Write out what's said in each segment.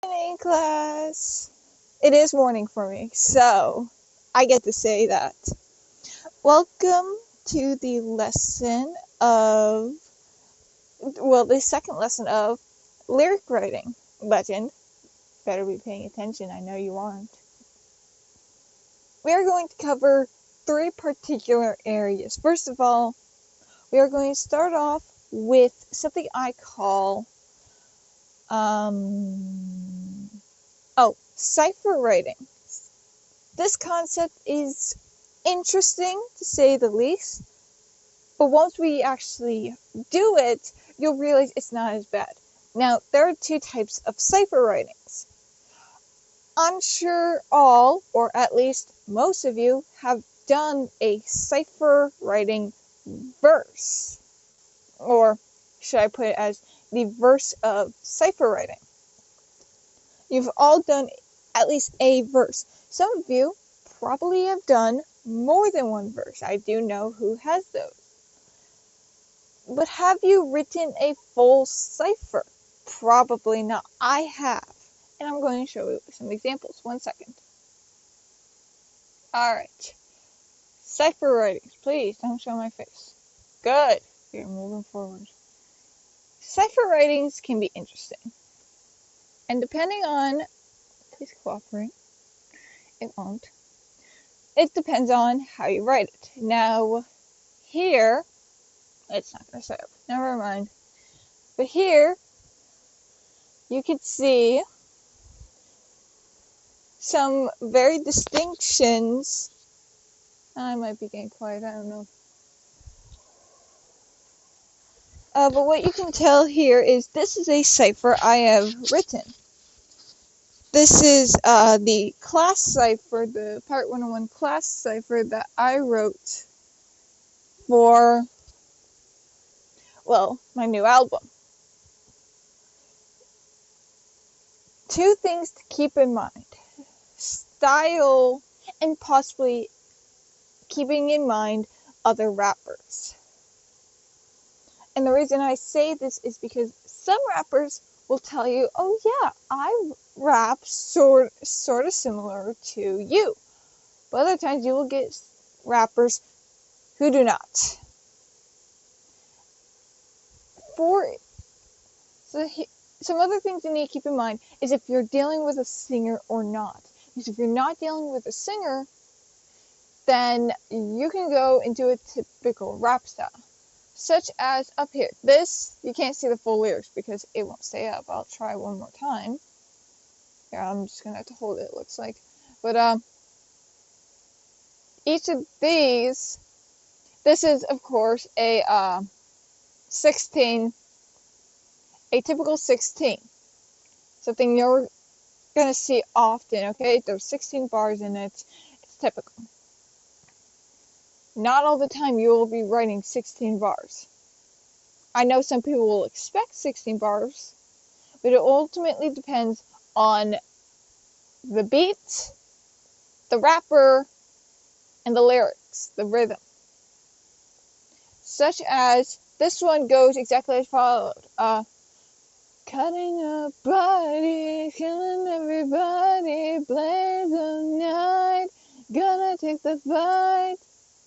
Morning, class. It is morning for me, so I get to say that. Welcome to the the second lesson of lyric writing. Legend, better be paying attention, I know you aren't. We are going to cover three particular areas. First of all, we are going to start off with something I call cipher writing. This concept is interesting to say the least, but once we actually do it, you'll realize it's not as bad. Now, there are two types of cipher writings. I'm sure all, or at least most of you, have done a cipher writing verse. Or should I put it as the verse of cipher writing? You've all done at least a verse. Some of you probably have done more than one verse. I do know who has those. But have you written a full cipher? Probably not. I have. And I'm going to show you some examples. 1 second. Alright. Cipher writings. Please don't show my face. Good. You're moving forward. Cipher writings can be interesting. And depending on... Please cooperate. It won't. It depends on how you write it. Now, here... It's not going to show up. Never mind. But here, you can see some very distinctions. I might be getting quiet, I don't know. But what you can tell here is this is a cipher I have written. This is the class cipher, the Part 101 class cipher that I wrote for, well, my new album. Two things to keep in mind. Style and possibly keeping in mind other rappers. And the reason I say this is because some rappers will tell you, oh yeah, I rap sort of similar to you. But other times you will get rappers who do not. Some other things you need to keep in mind is if you're dealing with a singer or not. Because if you're not dealing with a singer, then you can go into a typical rap style. Such as up here. This, you can't see the full lyrics because it won't stay up. I'll try one more time. Here, I'm just going to have to hold it, looks like. But, each of these, this is, of course, a typical 16. Something you're going to see often, okay? There's 16 bars in it. It's typical. Not all the time you will be writing 16 bars. I know some people will expect 16 bars, but it ultimately depends on the beat, the rapper, and the lyrics, the rhythm. Such as, this one goes exactly as followed. Cutting up bodies, killing everybody, blaze of night, gonna take the fight.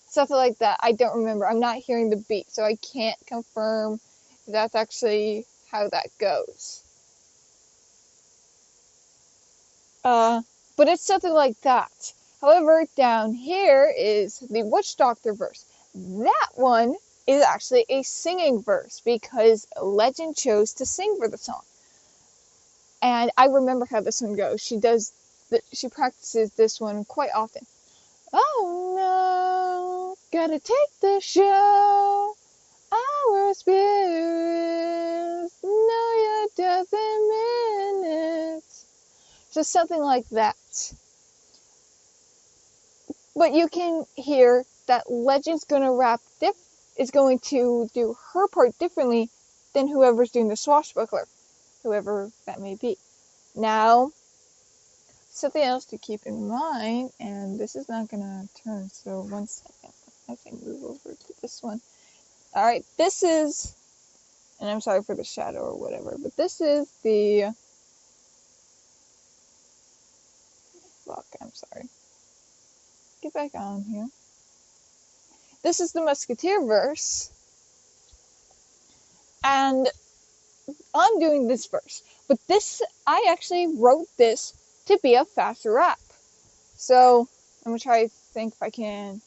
Something like that. I don't remember. I'm not hearing the beat, so I can't confirm if that's actually how that goes. But it's something like that. However, down here is the Witch Doctor verse. That one is actually a singing verse because Legend chose to sing for the song. And I remember how this one goes. She practices this one quite often. Oh no, gotta take the show. Our spirits know your death in minutes. So something like that. But you can hear that Legend's is going to do her part differently than whoever's doing the swashbuckler, whoever that may be. Now, something else to keep in mind, and this is not gonna turn, so 1 second. I can move over to this one. Alright, this is, and I'm sorry for the shadow or whatever, but this is the sorry. Get back on here. This is the Musketeer verse. And I'm doing this verse. But I actually wrote this to be a faster rap. So, I'm going to try to think if I can.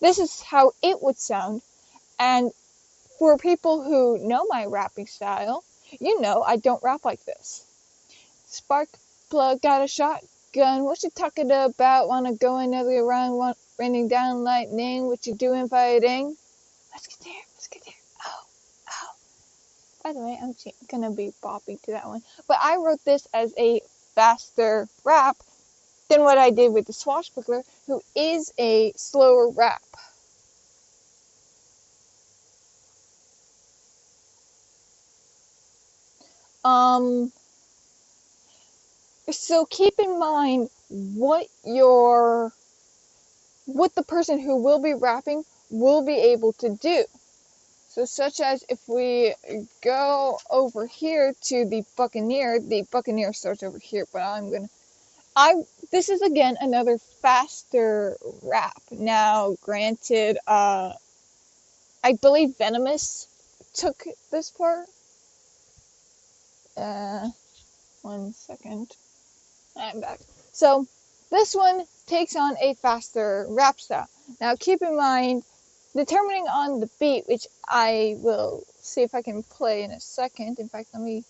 This is how it would sound. And for people who know my rapping style, you know I don't rap like this. Spark plug, got a shotgun. What you talking about? Wanna go another round? Raining down lightning. What you doing fighting? Musketeer. Oh. By the way, I'm gonna be bopping to that one. But I wrote this as a faster rap than what I did with the Swashbuckler, who is a slower rap. So keep in mind what the person who will be rapping will be able to do. So such as if we go over here to the Buccaneer starts over here, but this is again another faster rap. Now, granted, I believe Venomous took this part. 1 second. I'm back. So, this one takes on a faster rap style. Now, keep in mind, determining on the beat, which I will see if I can play in a second. In fact, let me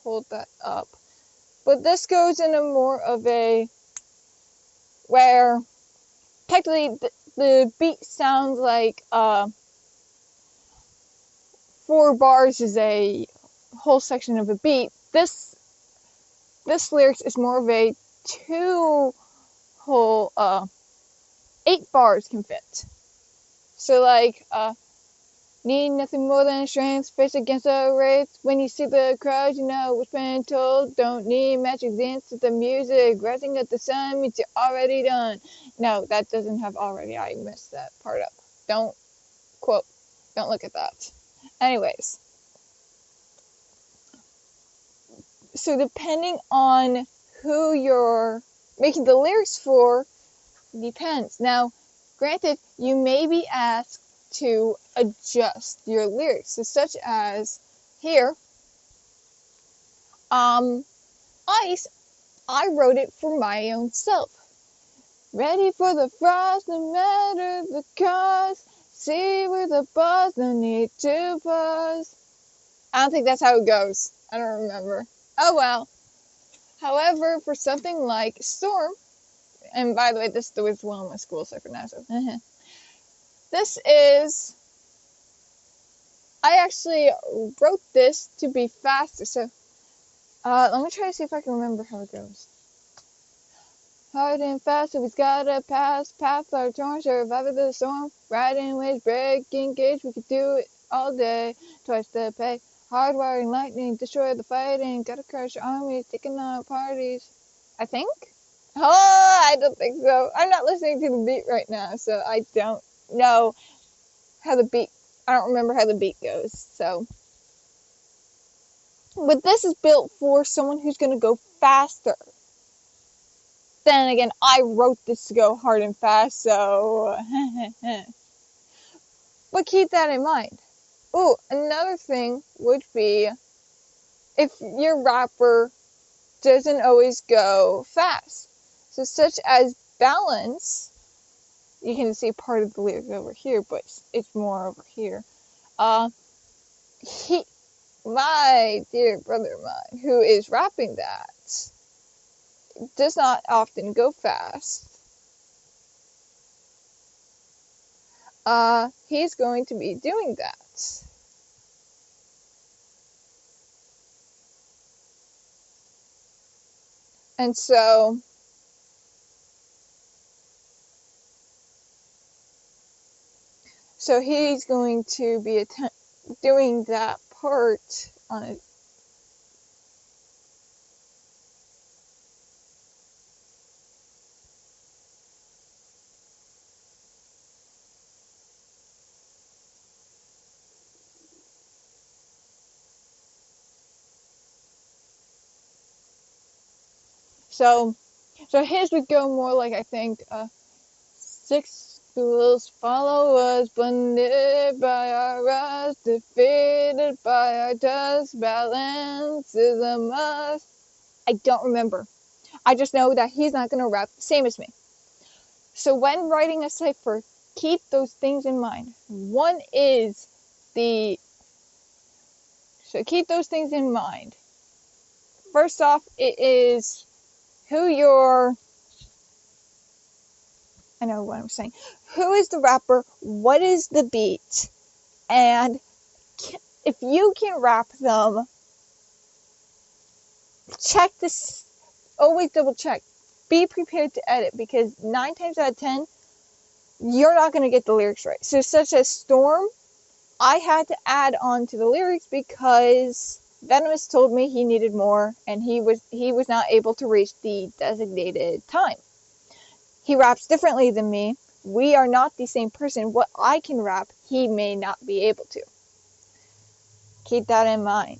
hold that up. But this goes in a more of a, where technically the beat sounds like 4 bars is a whole section of a beat. This lyrics is more of a 2 whole 8 bars can fit. So like need nothing more than strength, face against the wraith. When you see the crowd, you know what's been told. Don't need magic dance to the music. Rising at the sun means you're already done. No, that doesn't have already. I messed that part up. Don't look at that. Anyways. So depending on who you're making the lyrics for, depends. Now, granted, you may be asked to adjust your lyrics, so such as here, Ice, I wrote it for my own self. Ready for the frost, no matter the cost. See where the buzz, no need to pause. I don't think that's how it goes. I don't remember. Oh well. However, for something like Storm, and by the way, this was one of my schools I pronounced it. This is, I actually wrote this to be faster, so let me try to see if I can remember how it goes. Hard and fast, we've got a path our torn, survive the storm, riding waves, breaking gauge, we could do it all day, twice the pay, hardwiring lightning, destroy the fighting, gotta crush armies, taking out parties, I think? Oh, I don't think so. I'm not listening to the beat right now, so I don't know how the beat, I don't remember how the beat goes, so. But this is built for someone who's going to go faster. Then again, I wrote this to go hard and fast, so. But keep that in mind. Ooh, another thing would be if your rapper doesn't always go fast. So such as balance, you can see part of the lyric over here, but it's more over here. My dear brother of mine, who is rapping that, does not often go fast. He's going to be doing that. And so he's going to be doing that part on it. So So his would go more like, I think, 6 schools follow us, blinded by our eyes, defeated by our dust, balance is a must. I don't remember. I just know that he's not going to rap the same as me. So when writing a cipher, keep those things in mind. One is the... So keep those things in mind. First off, it is who your... I know what I'm saying. Who is the rapper? What is the beat? And if you can rap them, check this. Always double check. Be prepared to edit, because 9 times out of 10, you're not going to get the lyrics right. So such as Storm, I had to add on to the lyrics because Venomous told me he needed more, and he was not able to reach the designated time. He raps differently than me. We are not the same person. What I can rap, he may not be able to. Keep that in mind.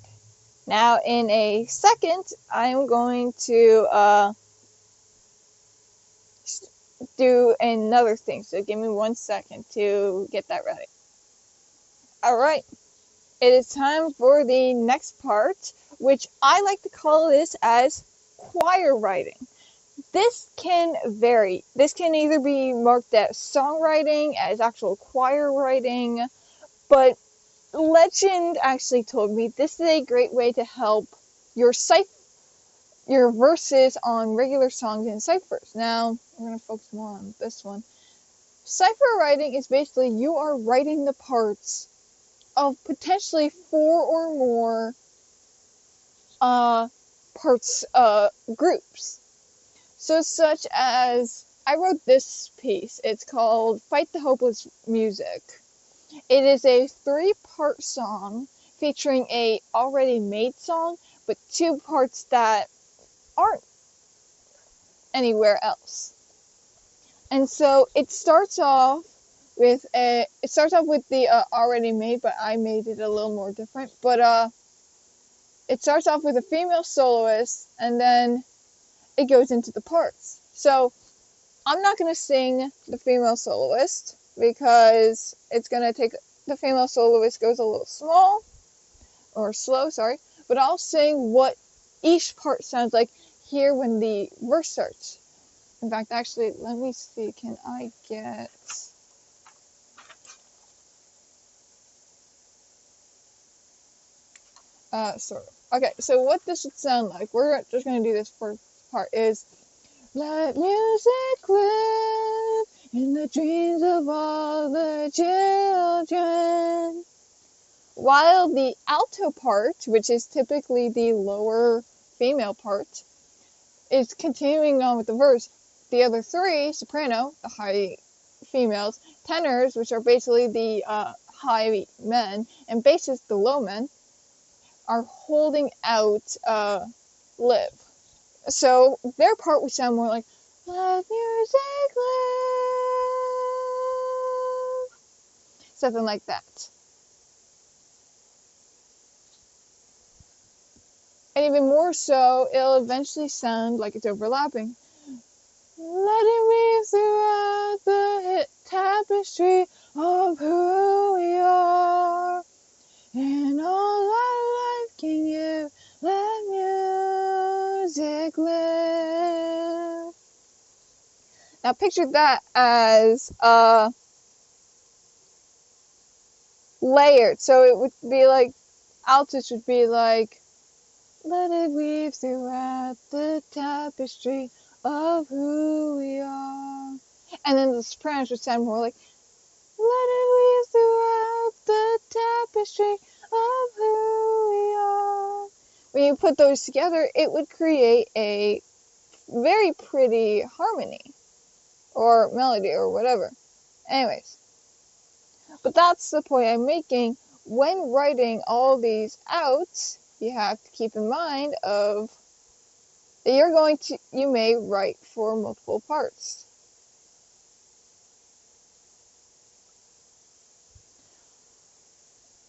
Now, in a second, I'm going to do another thing. So give me 1 second to get that ready. Alright. It is time for the next part, which I like to call this as choir writing. This can vary. This can either be marked as songwriting, as actual choir writing, but legend actually told me this is a great way to help your verses on regular songs and ciphers. Now, we're going to focus more on this one. Cipher writing is basically you are writing the parts of potentially 4 or more groups. So such as, I wrote this piece. It's called Fight the Hopeless Music. It is a 3-part song featuring a already made song, but 2 parts that aren't anywhere else. And so it starts off with the already made, but I made it a little more different. But it starts off with a female soloist, and then it goes into the parts. So I'm not going to sing the female soloist because it's going to take... The female soloist goes a little slow, but I'll sing what each part sounds like here when the verse starts. In fact, actually, let me see, can I get... Okay, so what this would sound like, we're just going to do this first part, is let music live in the dreams of all the children. While the alto part, which is typically the lower female part, is continuing on with the verse. The other 3, soprano, the high females, tenors, which are basically the high men, and basses, the low men, are holding out live. So their part would sound more like, let music live. Something like that. And even more so, it'll eventually sound like it's overlapping. Let it weave throughout the tapestry of who we are. And all our life can give, let music live. Now picture that as layered. So it would be like, altos would be like, let it weave throughout the tapestry of who we are. And then the sopranos would sound more like, let it weave throughout the tapestry of who we are. When you put those together, it would create a very pretty harmony or melody or whatever. Anyways, but that's the point I'm making. When writing all these out, you have to keep in mind of that you may write for multiple parts.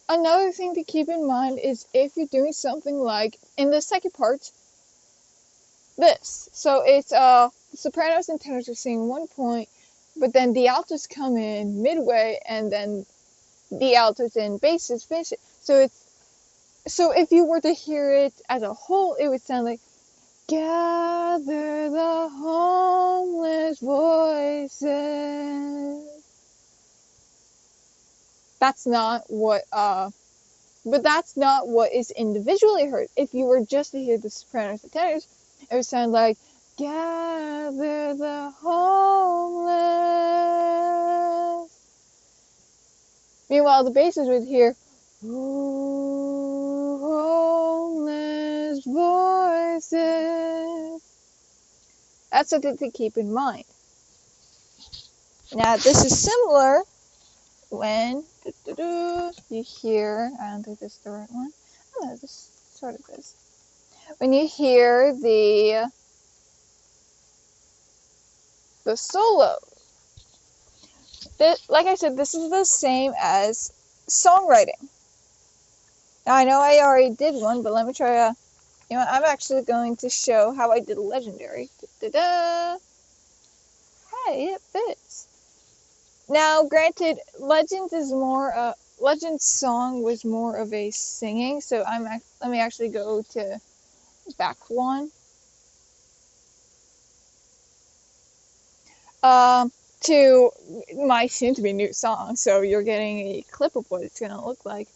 Another thing to keep in mind is if you're doing something like, in the second part, this. So it's the sopranos and tenors are singing one point, but then the altos come in midway, and then the altos and basses finish it. So if you were to hear it as a whole, it would sound like, gather the homeless voices. That's not what but that's not what is individually heard. If you were just to hear the sopranos and tenors, it would sound like, gather the homeless. Meanwhile, the basses would hear, ooh, homeless voices. That's something to keep in mind. Now, this is similar when you hear, I don't think this is the right one. Oh, this sort of is. When you hear the solo. Like I said, this is the same as songwriting. Now, I know I already did one, but let me try I'm actually going to show how I did a legendary. Da-da-da. Hey, it fits. Now, granted, Legends song was more of a singing, so let me actually go to back one. To my soon-to-be new song, so you're getting a clip of what it's gonna look like.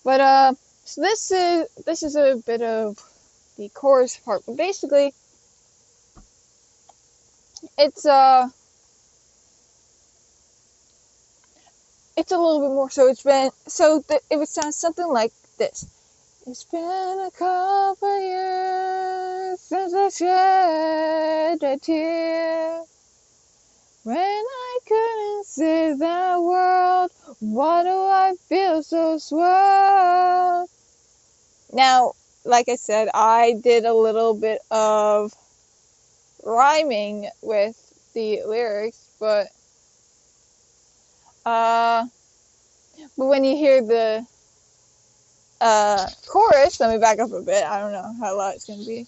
But so this is a bit of the chorus part, but basically, it's a little bit more. So it would sound something like this. It's been a couple years since I shed a tear. When I couldn't see that world, why do I feel so swelled? Now, like I said, I did a little bit of rhyming with the lyrics, but when you hear the chorus, let me back up a bit. I don't know how loud it's gonna be.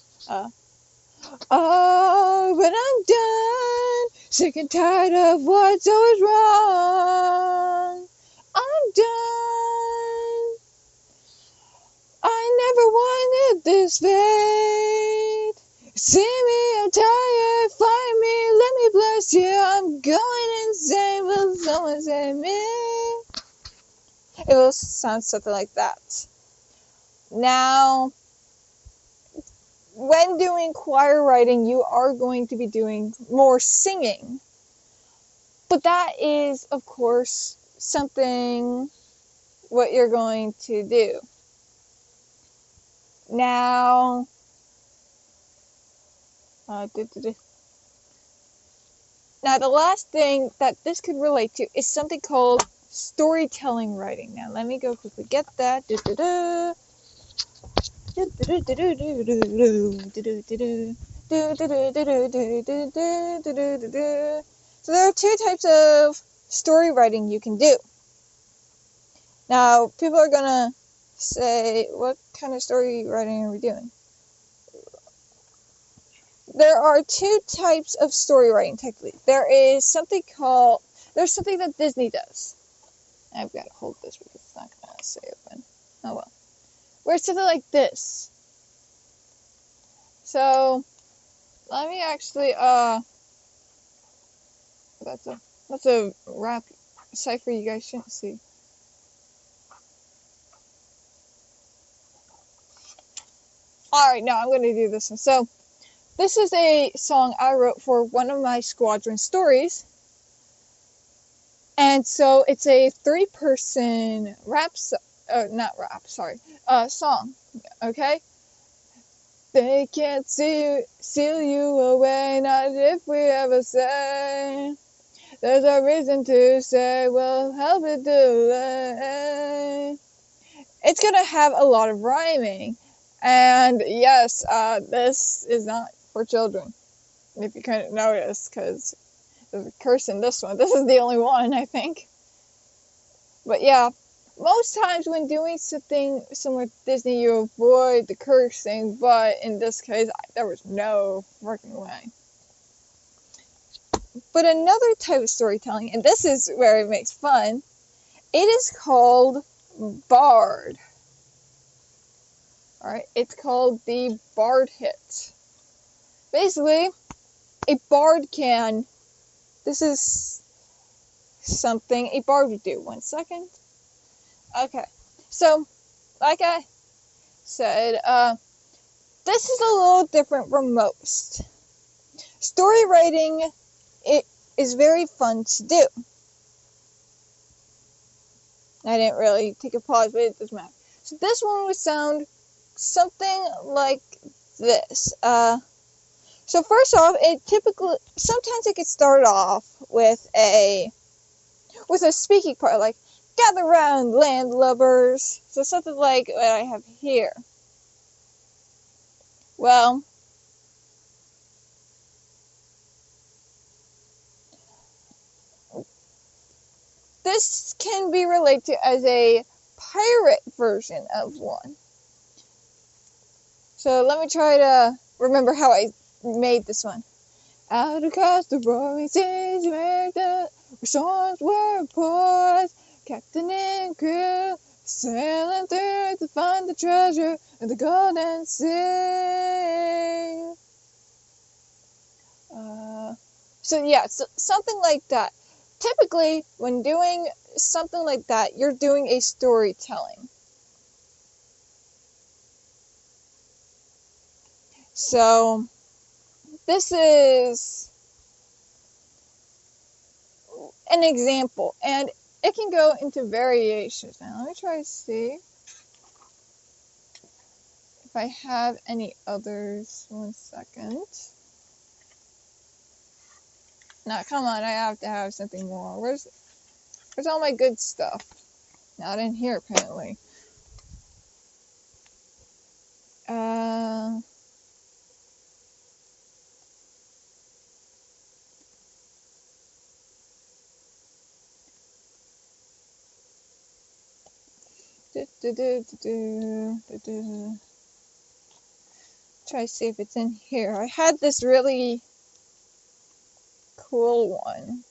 Oh, but I'm done, sick and tired of what's always wrong. I'm done. I never wanted this fate. See me, I'm tired, find me, let me bless you. I'm going insane, will someone save me? It will sound something like that. Now, when doing choir writing, you are going to be doing more singing. But that is, of course, something what you're going to do. Now, now the last thing that this could relate to is something called storytelling writing. Now, let me go quickly get that. So there are two types of story writing you can do. Now, people are gonna say, what kind of story writing are we doing? There are two types of story writing technically. There's something that Disney does. I've got to hold this because it's not gonna stay open. Oh well. Where it's something like this. So, let me actually, that's a rap cipher you guys shouldn't see. Alright, now I'm going to do this one. So, this is a song I wrote for one of my squadron stories. And so, it's a 3-person song, okay? They can't seal you away, not if we ever say. There's a reason to say, we'll help it delay. It's gonna have a lot of rhyming. And yes, this is not for children. If you couldn't notice, because there's a curse in this one. This is the only one, I think. But yeah. most times when doing something similar to Disney, you avoid the cursing, but in this case, there was no freaking way. But another type of storytelling, and this is where it makes fun, it is called Bard. Alright, it's called the Bard hit. Basically, a Bard can, this is something a Bard would do. 1 second. Okay, so, like I said, this is a little different from most. Story writing, it is very fun to do. I didn't really take a pause, but it doesn't matter. So this one would sound something like this. So first off, sometimes it could start off with a speaking part, like, gather round, landlubbers. So something like what I have here. Well, this can be related to as a pirate version of one. So let me try to remember how I made this one. Out across the roaring seas, where storms were poured, captain and crew sailing through to find the treasure of the golden sea. So yeah, something like that. Typically, when doing something like that, you're doing a storytelling. So, this is an example, and it can go into variations. Now, let me try to see if I have any others. 1 second. Now, come on, I have to have something more. Where's all my good stuff? Not in here, apparently. Try to see if it's in here. I had this really cool one.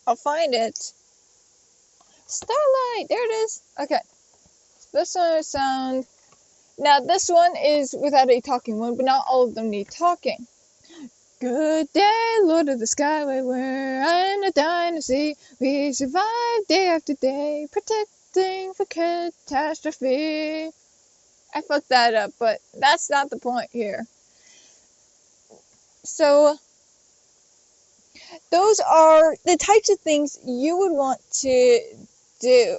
I'll find it. Starlight! There it is! Okay. This one will sound... Now, this one is without a talking one, but not all of them need talking. Good day, Lord of the Skyway, we're in a dynasty. We survive day after day, protecting for catastrophe. I fucked that up, but that's not the point here. So, those are the types of things you would want to do.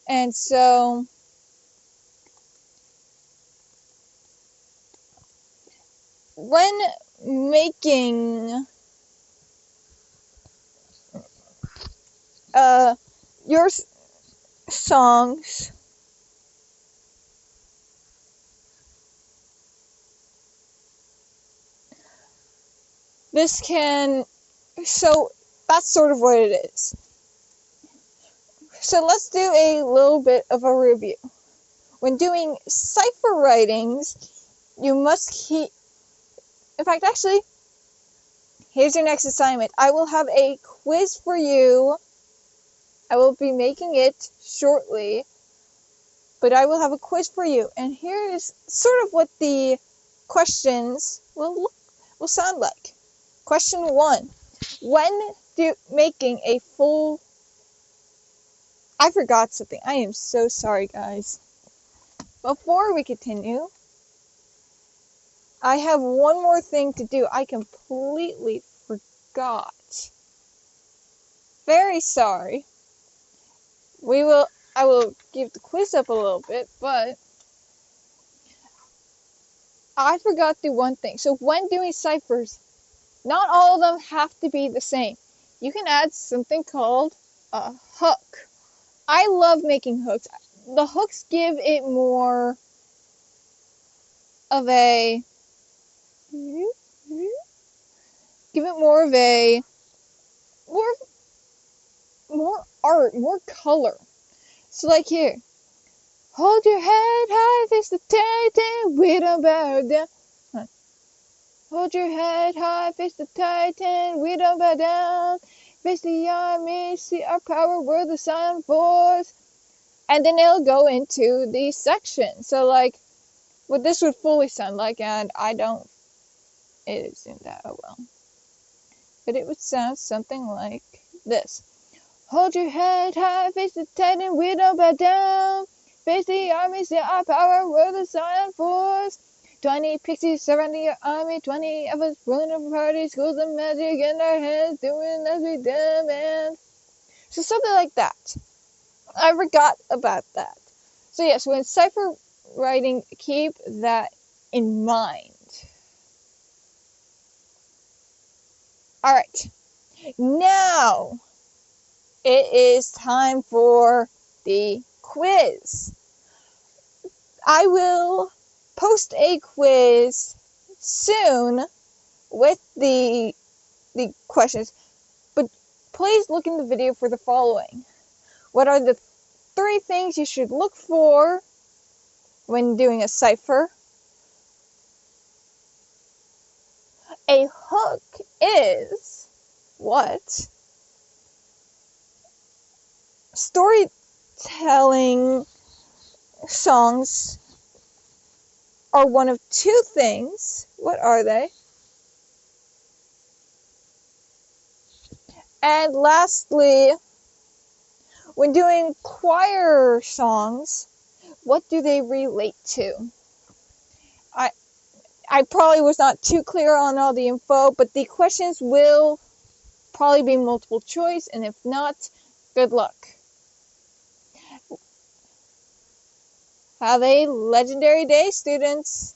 And so, when making your songs, so that's sort of what it is. So let's do a little bit of a review. When doing cipher writings, you must keep... In fact, actually, here's your next assignment. I will have a quiz for you. I will be making it shortly, but I will have a quiz for you. And here is sort of what the questions will sound like. Question 1. When making a full... I forgot something. I am so sorry, guys. Before we continue, I have one more thing to do. I completely forgot. Very sorry. I will give the quiz up a little bit, but I forgot to do one thing. So when doing ciphers, not all of them have to be the same. You can add something called a hook. I love making hooks. The hooks give it more of a... give it more of a more art, more color. So like here, hold your head high, face the Titan, we don't bow down. Hold your head high, face the Titan, we don't bow down. Face the army, see our power, we're the silent force. And then it'll go into these sections. So like, what this would fully sound like, and it isn't that, oh well. But it would sound something like this. Hold your head high, face the Titan, we don't bow down. Face the army, see our power, we're the silent force. 20 pixies surrounding your army, 20 of us ruling a party, schools of magic in our hands, doing as we demand. So something like that. I forgot about that. So yes, when cipher writing, keep that in mind. Alright, now it is time for the quiz. I will post a quiz soon with the questions, but please look in the video for the following. What are the 3 things you should look for when doing a cipher? A hook is what? Storytelling songs are one of 2 things. What are they? And lastly, when doing choir songs, what do they relate to? I probably was not too clear on all the info, but the questions will probably be multiple choice, and if not, good luck. Have a legendary day, students!